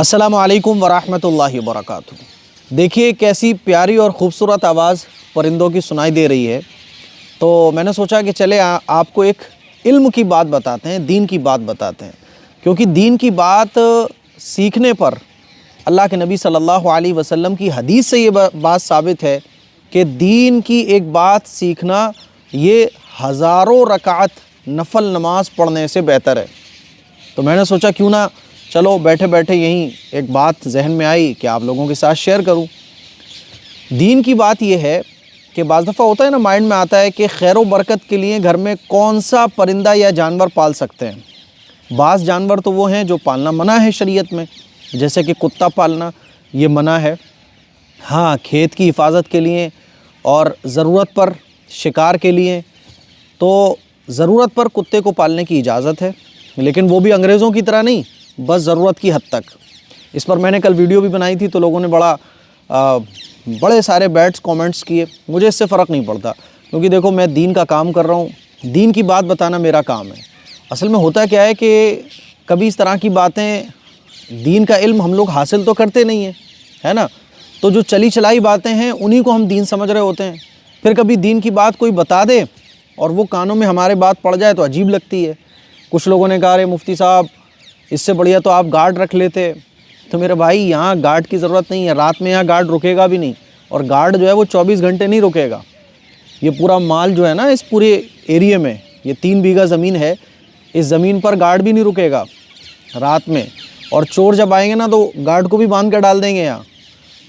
अस्सलामु अलैकुम वरहमतुल्लाहि वबरकातुहू। देखिए कैसी प्यारी और ख़ूबसूरत आवाज़ परिंदों की सुनाई दे रही है। तो मैंने सोचा कि चले आपको एक इल्म की बात बताते हैं, दीन की बात बताते हैं, क्योंकि दीन की बात सीखने पर अल्लाह के नबी सल्लल्लाहु अलैहि वसल्लम की हदीस से ये बात साबित है कि दीन की एक बात सीखना ये हज़ारों रकात नफल नमाज पढ़ने से बेहतर है। तो मैंने सोचा क्यों ना चलो बैठे बैठे यहीं एक बात जहन में आई कि आप लोगों के साथ शेयर करूं। दीन की बात यह है कि बाज़ दफ़ा होता है ना, माइंड में आता है कि खैर व बरकत के लिए घर में कौन सा परिंदा या जानवर पाल सकते हैं। बाज़ जानवर तो वो हैं जो पालना मना है शरीयत में, जैसे कि कुत्ता पालना ये मना है। हाँ, खेत की हिफाजत के लिए और ज़रूरत पर शिकार के लिए तो ज़रूरत पर कुत्ते को पालने की इजाज़त है, लेकिन वो भी अंग्रेज़ों की तरह नहीं, बस ज़रूरत की हद तक। इस पर मैंने कल वीडियो भी बनाई थी, तो लोगों ने बड़े सारे बैड्स कमेंट्स किए। मुझे इससे फ़र्क नहीं पड़ता, क्योंकि देखो मैं दीन का काम कर रहा हूँ, दीन की बात बताना मेरा काम है। असल में होता क्या है कि कभी इस तरह की बातें, दीन का इल्म हम लोग हासिल तो करते नहीं हैं, है ना। तो जो चली चलाई बातें हैं उन्हीं को हम दीन समझ रहे होते हैं। फिर कभी दीन की बात कोई बता दे और वो कानों में हमारे बात पड़ जाए तो अजीब लगती है। कुछ लोगों ने कहा, अरे मुफ्ती साहब इससे बढ़िया तो आप गार्ड रख लेते। तो मेरे भाई, यहाँ गार्ड की ज़रूरत नहीं है, रात में यहाँ गार्ड रुकेगा भी नहीं, और गार्ड जो है वो 24 घंटे नहीं रुकेगा। ये पूरा माल जो है ना, इस पूरे एरिए में, ये 3 बीघा ज़मीन है, इस ज़मीन पर गार्ड भी नहीं रुकेगा रात में। और चोर जब आएंगे ना तो गार्ड को भी बांध कर डाल देंगे यहाँ।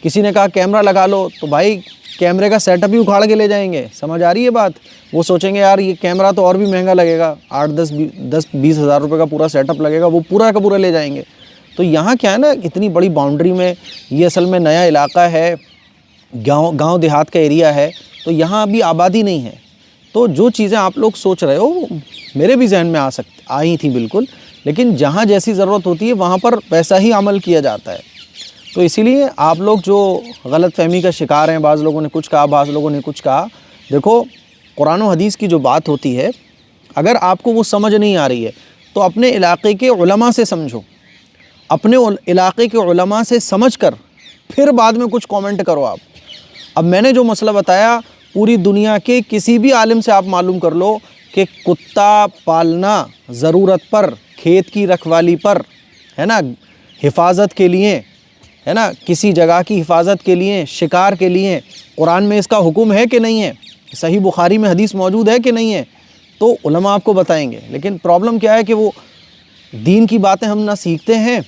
किसी ने कहा कैमरा लगा लो, तो भाई कैमरे का सेटअप ही उखाड़ के ले जाएंगे। समझ आ रही है बात। वो सोचेंगे यार ये कैमरा तो और भी महंगा लगेगा, 8-10-20 हज़ार रुपये का पूरा सेटअप लगेगा, वो पूरा का पूरा ले जाएंगे। तो यहाँ क्या है ना, इतनी बड़ी बाउंड्री में, ये असल में नया इलाका है, गांव देहात का एरिया है, तो यहाँ अभी आबादी नहीं है। तो जो चीज़ें आप लोग सोच रहे हो मेरे भी जहन में आई थी बिल्कुल, लेकिन जहाँ जैसी ज़रूरत होती है वहाँ पर वैसा ही अमल किया जाता है। तो इसीलिए आप लोग जो गलत फहमी का शिकार हैं, बाज़ लोगों ने कुछ कहा, बाज़ लोगों ने कुछ कहा। देखो, कुरान और हदीस की जो बात होती है, अगर आपको वो समझ नहीं आ रही है तो अपने इलाके के उलमा से समझो, अपने इलाके के उलमा से समझ कर फिर बाद में कुछ कमेंट करो आप। अब मैंने जो मसला बताया, पूरी दुनिया के किसी भी आलिम से आप मालूम कर लो कि कुत्ता पालना ज़रूरत पर, खेत की रखवाली पर, है ना, हिफाजत के लिए, है ना, किसी जगह की हिफाजत के लिए, शिकार के लिए, कुरान में इसका हुक्म है कि नहीं है, सही बुखारी में हदीस मौजूद है कि नहीं है, तो उलमा आपको बताएंगे। लेकिन प्रॉब्लम क्या है कि वो दीन की बातें हम ना सीखते हैं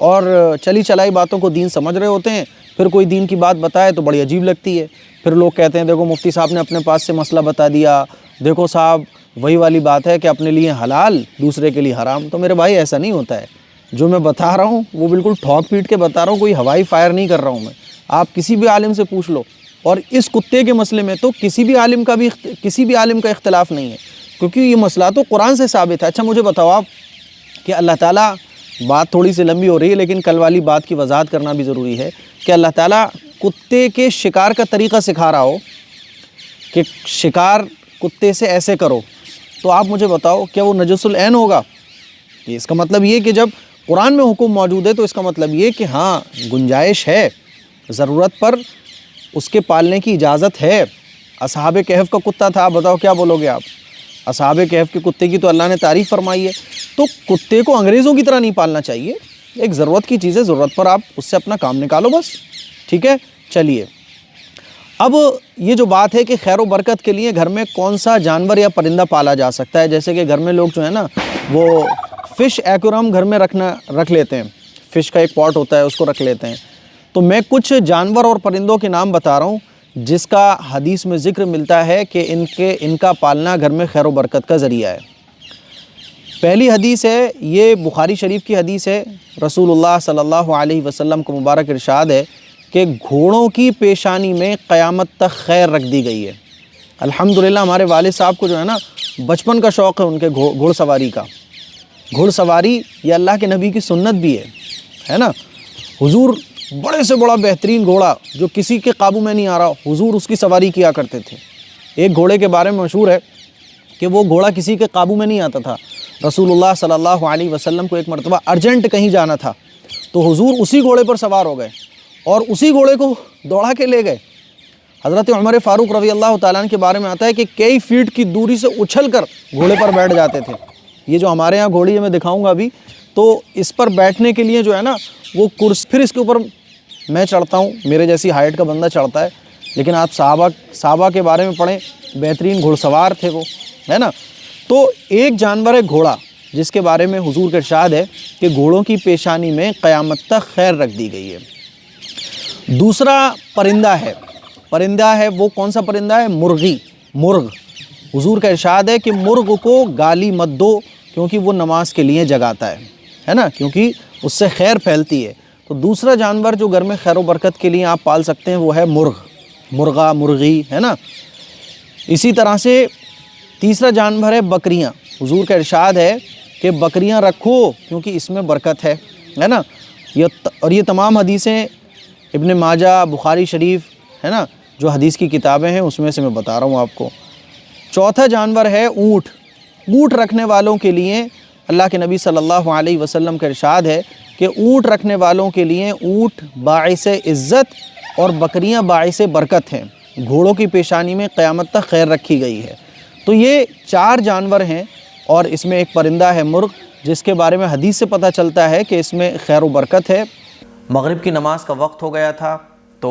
और चली चलाई बातों को दीन समझ रहे होते हैं। फिर कोई दीन की बात बताए तो बड़ी अजीब लगती है। फिर लोग कहते हैं देखो मुफ्ती साहब ने अपने पास से मसला बता दिया, देखो साहब वही वाली बात है कि अपने लिए हलाल दूसरे के लिए हराम। तो मेरे भाई ऐसा नहीं होता है। जो मैं बता रहा हूँ वो बिल्कुल ठोक पीट के बता रहा हूँ, कोई हवाई फायर नहीं कर रहा हूँ मैं। आप किसी भी आलिम से पूछ लो, और इस कुत्ते के मसले में तो किसी भी आलिम का इख्तिलाफ़ नहीं है, क्योंकि ये मसला तो कुरान से साबित है। अच्छा मुझे बताओ आप कि अल्लाह ताला, बात थोड़ी सी लंबी हो रही है लेकिन कल वाली बात की वजाहत करना भी ज़रूरी है, कि अल्लाह ताला कुत्ते के शिकार का तरीक़ा सिखा रहा हो कि शिकार कुत्ते से ऐसे करो, तो आप मुझे बताओ क्या वो नजसुल ऐन होगा? कि इसका मतलब ये कि जब कुरान में हुक्म मौजूद है तो इसका मतलब ये कि हाँ गुंजाइश है, ज़रूरत पर उसके पालने की इजाज़त है। असहाबे कहफ का कुत्ता था, बताओ क्या बोलोगे आप? असहाबे कहफ के कुत्ते की तो अल्लाह ने तारीफ़ फरमाई है। तो कुत्ते को अंग्रेज़ों की तरह नहीं पालना चाहिए। एक ज़रूरत की चीज़ है, ज़रूरत पर आप उससे अपना काम निकालो बस, ठीक है। चलिए, अब ये जो बात है कि खैर व बरकत के लिए घर में कौन सा जानवर या परिंदा पाला जा सकता है, जैसे कि घर में लोग जो है ना वो फ़िश एक्वेरियम घर में रख लेते हैं, फ़िश का एक पॉट होता है उसको रख लेते हैं। तो मैं कुछ जानवर और परिंदों के नाम बता रहा हूँ जिसका हदीस में ज़िक्र मिलता है कि इनका पालना घर में खैर व बरकत का ज़रिया है। पहली हदीस है, ये बुखारी शरीफ की हदीस है। रसूलुल्लाह सल्लल्लाहु अलैहि वसल्लम को मुबारक इरशाद है कि घोड़ों की पेशानी में क़यामत तक खैर रख दी गई है। अल्हम्दुलिल्लाह, हमारे वालिद साहब को जो है ना बचपन का शौक़ है उनके घोड़सवारी का। घुड़सवारी ये अल्लाह के नबी की सुन्नत भी है ना। हुजूर बड़े से बड़ा बेहतरीन घोड़ा जो किसी के काबू में नहीं आ रहा, हुजूर उसकी सवारी किया करते थे। एक घोड़े के बारे में मशहूर है कि वो घोड़ा किसी के काबू में नहीं आता था। रसूलुल्लाह सल्लल्लाहु अलैहि वसल्लम को एक मरतबा अर्जेंट कहीं जाना था, تو حضور اسی گھوڑے پر سوار ہو گئے اور اسی گھوڑے کو دوڑا کے لے گئے۔ حضرت عمر فاروق رضی اللہ تعالیٰ عنہ کے بارے میں آتا ہے کہ کئی فیٹ کی دوری سے اچھل کر گھوڑے پر بیٹھ جاتے تھے۔ یہ جو ہمارے یہاں گھوڑی ہے میں دکھاؤں گا ابھی، تو اس پر بیٹھنے کے لیے جو ہے نا وہ کرسی، پھر اس کے اوپر میں چڑھتا ہوں، میرے جیسی ہائٹ کا بندہ چڑھتا ہے، لیکن آپ صحابہ کے بارے میں پڑھیں، بہترین گھوڑ سوار تھے وہ، ہے نا۔ تو ایک جانور ہے گھوڑا، جس کے بارے میں حضور کا ارشاد ہے کہ گھوڑوں کی پیشانی میں قیامت تک خیر رکھ دی گئی ہے۔ دوسرا پرندہ ہے وہ کون سا پرندہ ہے؟ مرغ۔ حضور کا ارشاد ہے کہ مرغ کو گالی مت دو کیونکہ وہ نماز کے لیے جگاتا ہے نا، کیونکہ اس سے خیر پھیلتی ہے۔ تو دوسرا جانور جو گھر میں خیر و برکت کے لیے آپ پال سکتے ہیں وہ ہے مرغا، مرغی، ہے نا۔ اسی طرح سے تیسرا جانور ہے بکریاں۔ حضور کا ارشاد ہے کہ بکریاں رکھو کیونکہ اس میں برکت ہے نا۔ اور یہ تمام حدیثیں ابن ماجہ، بخاری شریف، ہے نا، جو حدیث کی کتابیں ہیں اس میں سے میں بتا رہا ہوں آپ کو۔ چوتھا جانور ہے اونٹ رکھنے والوں کے لیے اللہ کے نبی صلی اللہ علیہ وسلم کا ارشاد ہے کہ اونٹ رکھنے والوں کے لیے اونٹ باعث عزت اور بکریاں باعث برکت ہیں، گھوڑوں کی پیشانی میں قیامت تک خیر رکھی گئی ہے۔ تو یہ 4 جانور ہیں اور اس میں ایک پرندہ ہے مرغ، جس کے بارے میں حدیث سے پتہ چلتا ہے کہ اس میں خیر و برکت ہے۔ مغرب کی نماز کا وقت ہو گیا تھا، تو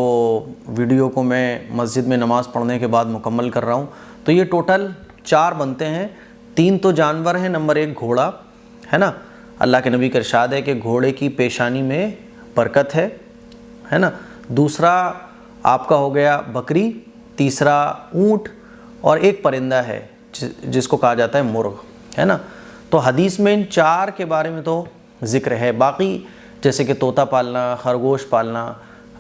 ویڈیو کو میں مسجد میں نماز پڑھنے کے بعد مکمل کر رہا ہوں۔ تو یہ ٹوٹل 4 بنتے ہیں، 3 تو جانور ہیں، نمبر 1 گھوڑا ہے نا، اللہ کے نبی کا ارشاد ہے کہ گھوڑے کی پیشانی میں برکت ہے نا۔ دوسرا آپ کا ہو گیا بکری، تیسرا اونٹ، اور ایک پرندہ ہے جس کو کہا جاتا ہے مرغ، ہے نا۔ تو حدیث میں ان 4 کے بارے میں تو ذکر ہے، باقی جیسے کہ طوطا پالنا، خرگوش پالنا،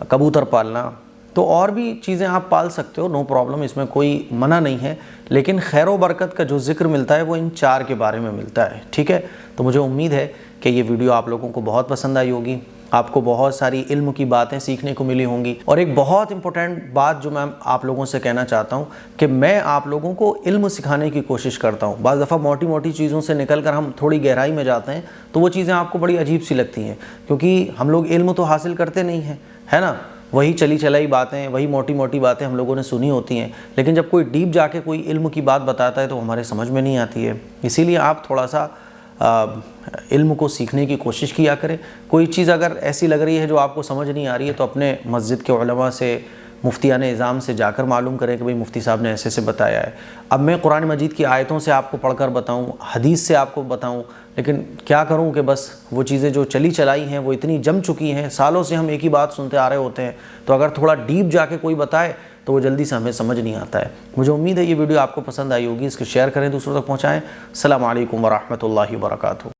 کبوتر پالنا، تو اور بھی چیزیں آپ پال سکتے ہو، نو پرابلم، اس میں کوئی منع نہیں ہے، لیکن خیر و برکت کا جو ذکر ملتا ہے وہ ان 4 کے بارے میں ملتا ہے، ٹھیک ہے۔ تو مجھے امید ہے کہ یہ ویڈیو آپ لوگوں کو بہت پسند آئی ہوگی، آپ کو بہت ساری علم کی باتیں سیکھنے کو ملی ہوں گی۔ اور ایک بہت امپورٹنٹ بات جو میں آپ لوگوں سے کہنا چاہتا ہوں کہ میں آپ لوگوں کو علم سکھانے کی کوشش کرتا ہوں۔ بعض دفعہ موٹی چیزوں سے نکل کر ہم تھوڑی گہرائی میں جاتے ہیں تو وہ چیزیں آپ کو بڑی عجیب سی لگتی ہیں، کیونکہ ہم لوگ علم تو حاصل کرتے نہیں ہیں، ہے نا۔ وہی چلی چلائی باتیں، وہی موٹی باتیں ہم لوگوں نے سنی ہوتی ہیں، لیکن جب کوئی ڈیپ جا کے کوئی علم کی بات بتاتا ہے تو ہمارے سمجھ میں نہیں آتی ہے۔ اسی لیے آپ تھوڑا سا علم کو سیکھنے کی کوشش کیا کریں۔ کوئی چیز اگر ایسی لگ رہی ہے جو آپ کو سمجھ نہیں آ رہی ہے تو اپنے مسجد کے علماء سے، مفتیان اعظام سے جا کر معلوم کریں کہ بھئی مفتی صاحب نے ایسے بتایا ہے۔ اب میں قرآن مجید کی آیتوں سے آپ کو پڑھ کر بتاؤں، حدیث سے آپ کو بتاؤں، لیکن کیا کروں کہ بس وہ چیزیں جو چلی چلائی ہیں وہ اتنی جم چکی ہیں، سالوں سے ہم ایک ہی بات سنتے آ رہے ہوتے ہیں، تو اگر تھوڑا ڈیپ جا کے کوئی بتائے تو وہ جلدی سے ہمیں سمجھ نہیں آتا ہے۔ مجھے امید ہے یہ ویڈیو آپ کو پسند آئی ہوگی، اس کو شیئر کریں، دوسروں تک پہنچائیں۔ السلام علیکم ورحمۃ اللہ وبرکاتہ۔